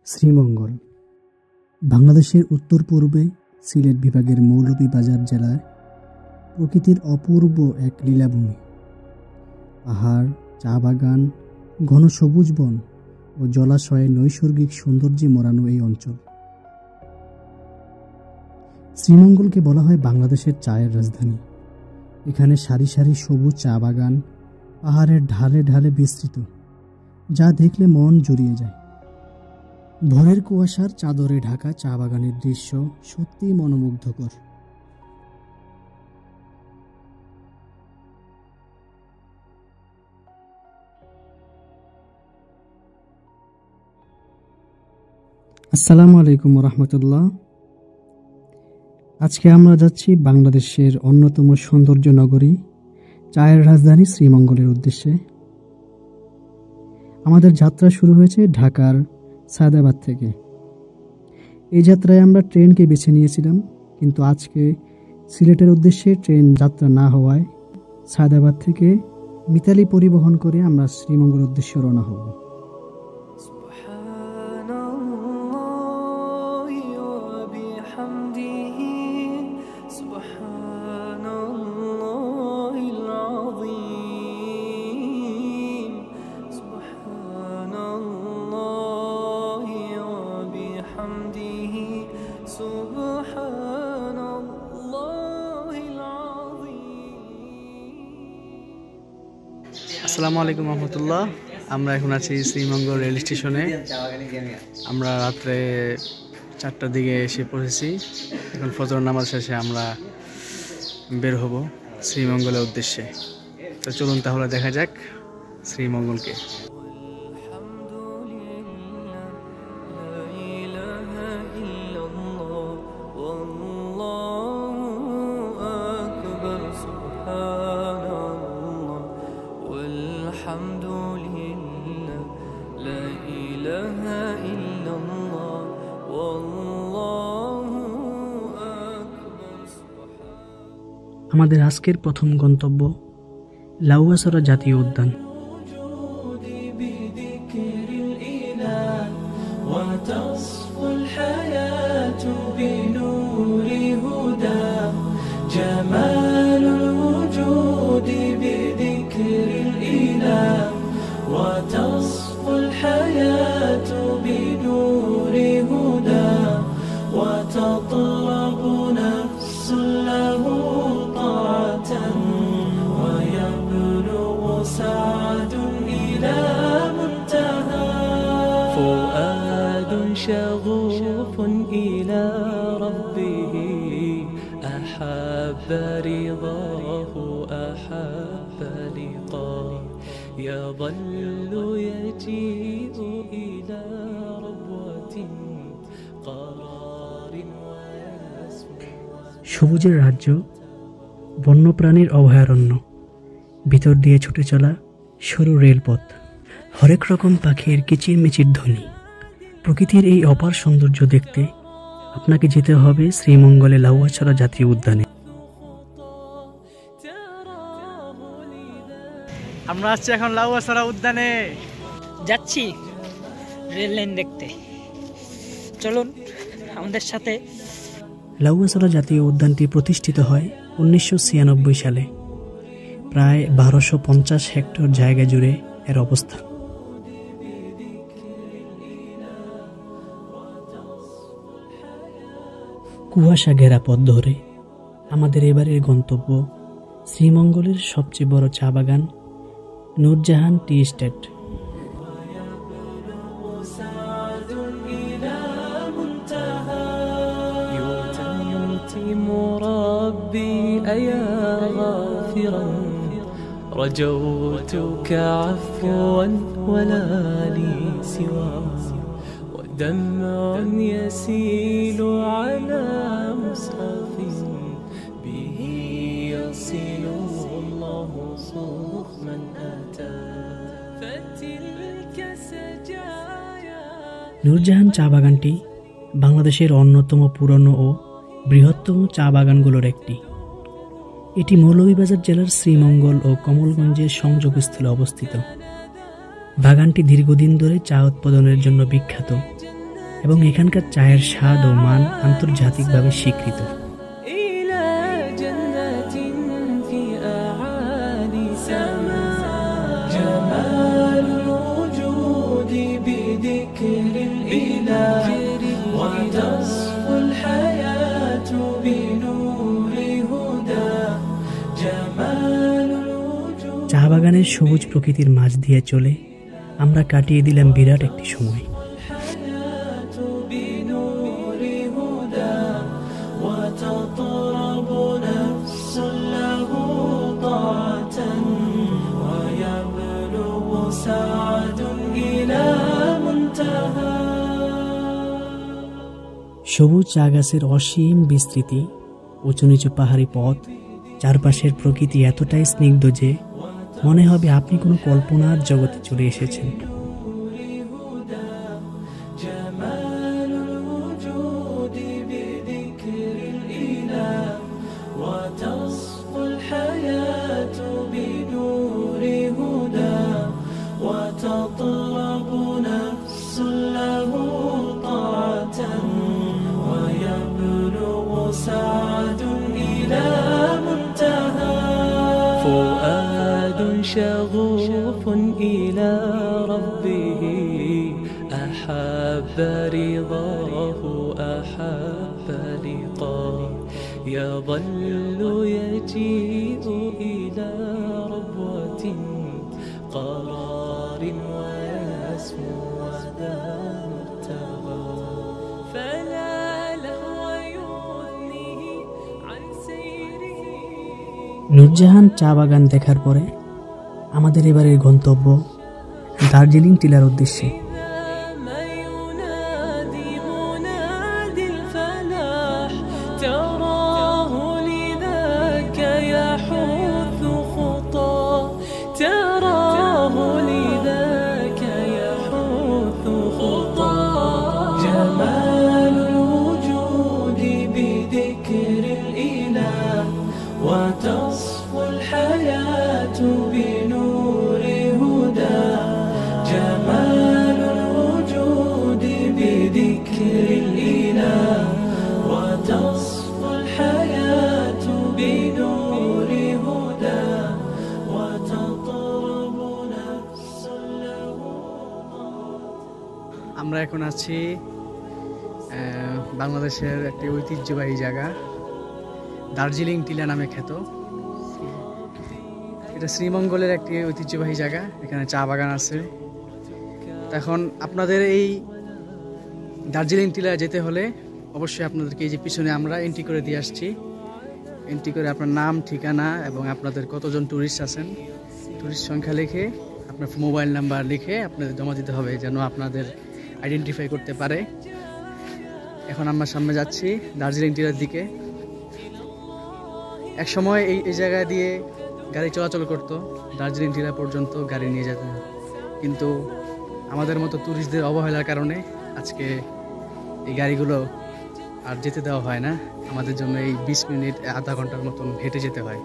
শ্রীমঙ্গল বাংলাদেশের উত্তর পূর্বে সিলেট বিভাগের মৌলভীবাজার জেলায় প্রকৃতির অপূর্ব এক লীলাভূমি। পাহাড়, চা বাগান, ঘন সবুজ বন ও জলাশয়ে নৈসর্গিক সৌন্দর্যে মোড়ানো এই অঞ্চল। শ্রীমঙ্গলকে বলা হয় বাংলাদেশের চায়ের রাজধানী। এখানে সারি সারি সবুজ চা বাগান পাহাড়ের ঢালে ঢালে বিস্তৃত, যা দেখলে মন জুড়িয়ে যায়। ভোরের কুয়াশার চাদরে ঢাকা চা বাগানের দৃশ্য সত্যিই মনোমুগ্ধকর। আসসালামু আলাইকুম রহমতুল্লাহ। আজকে আমরা যাচ্ছি বাংলাদেশের অন্যতম সৌন্দর্য নগরী, চায়ের রাজধানী শ্রীমঙ্গলের উদ্দেশ্যে। আমাদের যাত্রা শুরু হয়েছে ঢাকার সায়দাবাদ থেকে। এই যাত্রায় আমরা ট্রেনকে বেছে নিয়েছিলাম, কিন্তু আজকে সিলেটের উদ্দেশ্যে ট্রেন যাত্রা না হওয়ায় সায়দাবাদ থেকে মিতালি পরিবহন করে আমরা শ্রীমঙ্গলের উদ্দেশ্যে রওনা হব। আসসালামু আলাইকুম রহমতুল্লাহ। আমরা এখন আছি শ্রীমঙ্গল রেল স্টেশনে। আমরা রাত্রে 4টার দিকে এসে পড়েছি। এখন ফজর নামাজ শেষে আমরা বের হব শ্রীমঙ্গলের উদ্দেশ্যে। তো চলুন তাহলে দেখা যাক শ্রীমঙ্গলকে। আমাদের আজকের প্রথম গন্তব্য লাউয়াছড়া জাতীয় উদ্যান। شغوف إلى ربه أحب رضاه أحب لقاه يظل يجيء إلى ربوة قرار সবুজের রাজ্য, বন্যপ্রাণীর অভয়ারণ্য, ভিতর দিয়ে ছুটে চলা সরু রেলপথ, হরেক রকম পাখির কিচিরমিচির ধ্বনি। প্রকৃতির এই অপার সৌন্দর্য দেখতে আপনাকে যেতে হবে শ্রীমঙ্গলে লাউয়াছড়া জাতীয় উদ্যানে। আমরা আসছি এখন লাউয়াছড়া উদ্যানে, যাচ্ছি রেল লাইন দেখতে। চলুন আমাদের সাথে। লাউয়াছড়া জাতীয় উদ্যানটি প্রতিষ্ঠিত হয় 1996 সালে। প্রায় 1250 হেক্টর জায়গা জুড়ে এর অবস্থান। কুয়াশা ঘেরা পথ ধরে আমাদের এবারের গন্তব্য শ্রীমঙ্গলের সবচেয়ে বড় চা বাগান নূরজাহান টি এস্টেট। رجوتك عفوا ولا لي سواه دمع يسيل على مصحف به يصل الله صوف من أتى فتلك سجايا। নূরজাহান চা বাগানটি বাংলাদেশের অন্যতম পুরনো ও বৃহত্তম চা বাগানগুলোর একটি। এটি মৌলভীবাজার জেলার শ্রীমঙ্গল ও কমলগঞ্জের সংযোগস্থলে অবস্থিত। বাগানটি দীর্ঘদিন ধরে চা উৎপাদনের জন্য বিখ্যাত এবং এখানকার চায়ের স্বাদ ও মান আন্তর্জাতিকভাবে স্বীকৃত। إلى جنة في أعالي سماء جمال الوجود بذكر الإله وتصفو الحياة بنور هدى جمال الوجود। চা বাগানের সবুজ প্রকৃতির মাঝ দিয়ে চলে আমরা কাটিয়ে দিলাম বিরাট একটি সময়। وتطرب نفس له طاعة ويبلغ سعد إلى منتهى। সবুজ চা গাছের অসীম বিস্তৃতি, উঁচু নিচু পাহাড়ি পথ, চারপাশের প্রকৃতি এতটাই স্নিগ্ধ যে মনে হবে আপনি কোনো কল্পনার জগতে চলে এসেছেন। وتصفو الحياة بنور هدى وتطرب نفس له طاعة ويبلغ سعد إلى منتهى فؤاد شغوف إلى ربه أحب رضاه أحب لقاه يظل يجيء إلى ربوة قرار ويسمو ذا مرتبى فلا لهو يثنيه عن سيره। নূরজাহান চা বাগান দেখার পরে আমাদের এবারের গন্তব্য দার্জিলিং টিলার উদ্দেশ্যে। جمال الوجود بذكر الإله وتصفو الحياة بنور هدى جمال الوجود بذكر الإله وتصفو الحياة بنور هدى وتطرب نفس له। আমরা এখন আছি বাংলাদেশের একটি ঐতিহ্যবাহী জায়গা দার্জিলিং টিলা নামে খ্যাত। এটা শ্রীমঙ্গলের একটি ঐতিহ্যবাহী জায়গা, এখানে চা বাগান আছে। এখন আপনাদের এই দার্জিলিং টিলা যেতে হলে অবশ্যই আপনাদেরকে এই যে পিছনে আমরা এন্ট্রি করে দিয়ে আসছি, এন্ট্রি করে আপনার নাম, ঠিকানা এবং আপনাদের কতজন ট্যুরিস্ট আছেন, ট্যুরিস্ট সংখ্যা লিখে আপনার মোবাইল নাম্বার লিখে আপনাদের জমা দিতে হবে যেন আপনাদের আইডেন্টিফাই করতে পারে। এখন আমরা সামনে যাচ্ছি দার্জিলিং টিলার দিকে। এক সময় এই জায়গা দিয়ে গাড়ি চলাচল করতো, দার্জিলিং টিলা পর্যন্ত গাড়ি নিয়ে যেত, কিন্তু আমাদের মতো ট্যুরিস্টদের অবহেলার কারণে আজকে এই গাড়িগুলো আর যেতে দেওয়া হয় না। আমাদের জন্য এই 20 মিনিট আধা ঘন্টার মতন হেঁটে যেতে হয়।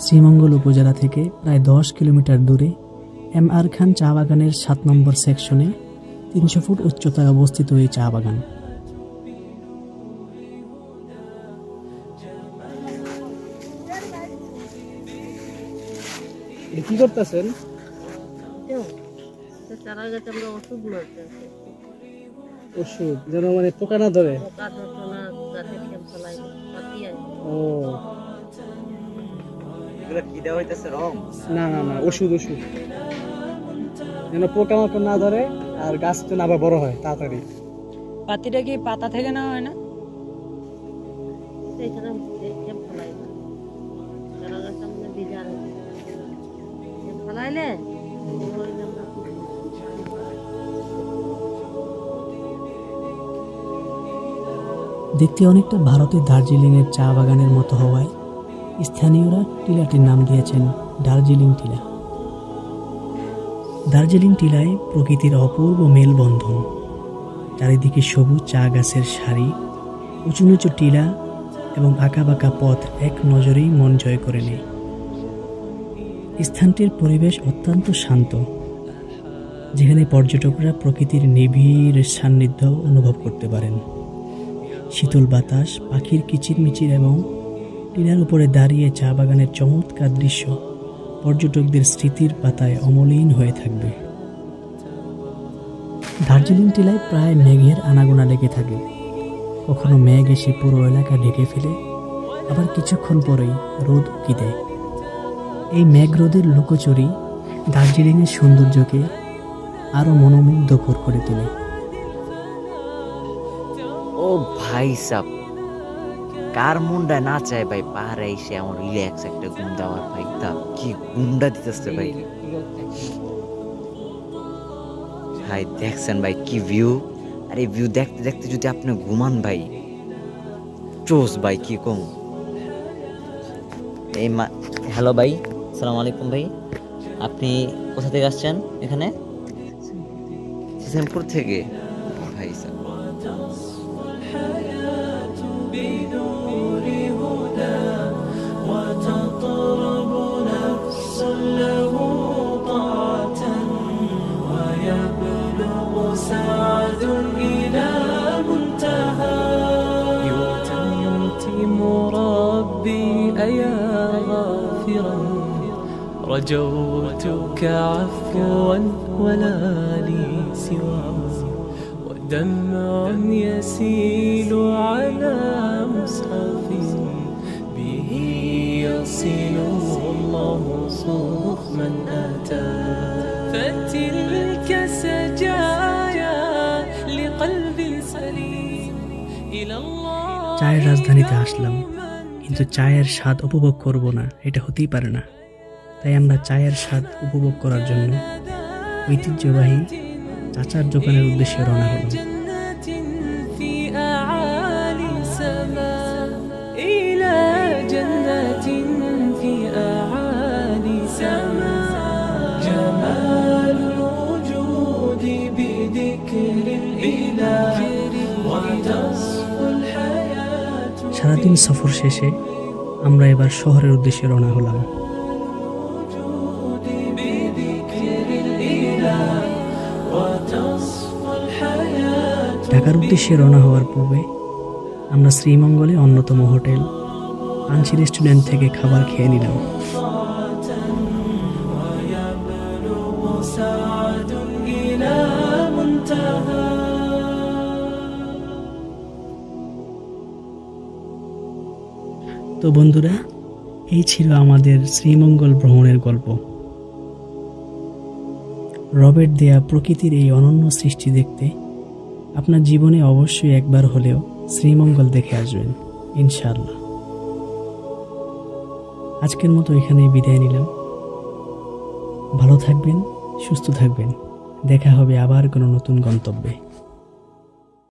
শ্রীমঙ্গল উপজেলা থেকে প্রায় 10 কিলোমিটার দূরে MR খান চা বাগানের 7 নম্বর সেকশনে 300 ফুট উচ্চতায় অবস্থিত এই চা বাগান। কি করতেছেন? ওষুধ যেন মানে পোকা না ধরে। ও না না না, ওষুধ ওষুধ যেন পোকা মাকড় না ধরে আর গাছ যেন আবার বড় হয় তাড়াতাড়ি। পাতিটা কি পাতা থেকে না হয় না? দেখতে অনেকটা ভারতের দার্জিলিংয়ের চা বাগানের মতো হওয়ায় স্থানীয়রা টিলাটির নাম দিয়েছেন দার্জিলিং টিলা। দার্জিলিং টিলায় প্রকৃতির অপূর্ব মেলবন্ধন, চারিদিকে সবুজ চা গাছের সারি, উঁচু নিচু টিলা এবং আঁকাবাঁকা পথ এক নজরেই মন জয় করে নেয়। স্থানটির পরিবেশ অত্যন্ত শান্ত, যেখানে পর্যটকরা প্রকৃতির নিবিড় সান্নিধ্য অনুভব করতে পারেন। শীতল বাতাস, পাখির কিচিরমিচির এবং টিলার উপরে দাঁড়িয়ে চা বাগানের চমৎকার দৃশ্য পর্যটকদের স্মৃতির পাতায় অমলিন হয়ে থাকবে। দার্জিলিং টিলায় প্রায় মেঘের আনাগোনা লেগে থাকে। কখনো মেঘ এসে পুরো এলাকা ঢেকে ফেলে, আবার কিছুক্ষণ পরেই রোদ উকি দেয়। এই মেঘ রোদের লুকোচুরি দার্জিলিংয়ের সৌন্দর্যকে আরো মনোমুগ্ধকর করে তোলে। ও ভাই সাব, কার মুন্ডা না চায় ভাই পাহাড়ে এসে আমার রিল্যাক্স একটা ঘুম দেওয়ার। ভাই তা কি ঘুমটা দিতেছে ভাই। ভাই দেখছেন ভাই কি ভিউ, আর এই ভিউ দেখতে দেখতে যদি আপনি ঘুমান ভাই চোস ভাই, কি কম। এই হ্যালো ভাই, আসসালামু আলাইকুম ভাই, আপনি কোথা থেকে আসছেন? এখানে সিসেমপুর থেকে। ভাই সাব وتطرب نفس له طاعة ويبلغ سعد إلى منتهى يتم ربي أيا غافرا رجوتك عفوا ولا لي سوى ودمع يسيل على مصحف به يصل الله صوخ من أتى فتلك سجايا لقلب سليم إلى الله। চায়ের রাজধানীতে আসলাম, কিন্তু চায়ের স্বাদ উপভোগ করব না এটা হতেই পারে না। তাই আমরা চায়ের স্বাদ উপভোগ করার জন্য ঐতিহ্যবাহী চাচার দোকানের উদ্দেশ্যে রওনা হলাম। সারাদিন সফর শেষে আমরা এবার শহরের উদ্দেশ্যে রওনা হলাম। ঢাকার উদ্দেশ্যে রওনা হওয়ার পূর্বে আমরা শ্রীমঙ্গলে অন্যতম হোটেল আনসি রেস্টুরেন্ট থেকে খাবার খেয়ে নিলাম। তো বন্ধুরা, এই ছিল আমাদের শ্রীমঙ্গল ভ্রমণের গল্প। রবের দেয়া প্রকৃতির এই অনন্য সৃষ্টি দেখতে আপনার জীবনে অবশ্যই একবার হলেও শ্রীমঙ্গল দেখে আসবেন ইনশাআল্লাহ। আজকের মতো এখানেই বিদায় নিলাম। ভালো থাকবেন, সুস্থ থাকবেন। দেখা হবে আবার কোনো নতুন গন্তব্যে।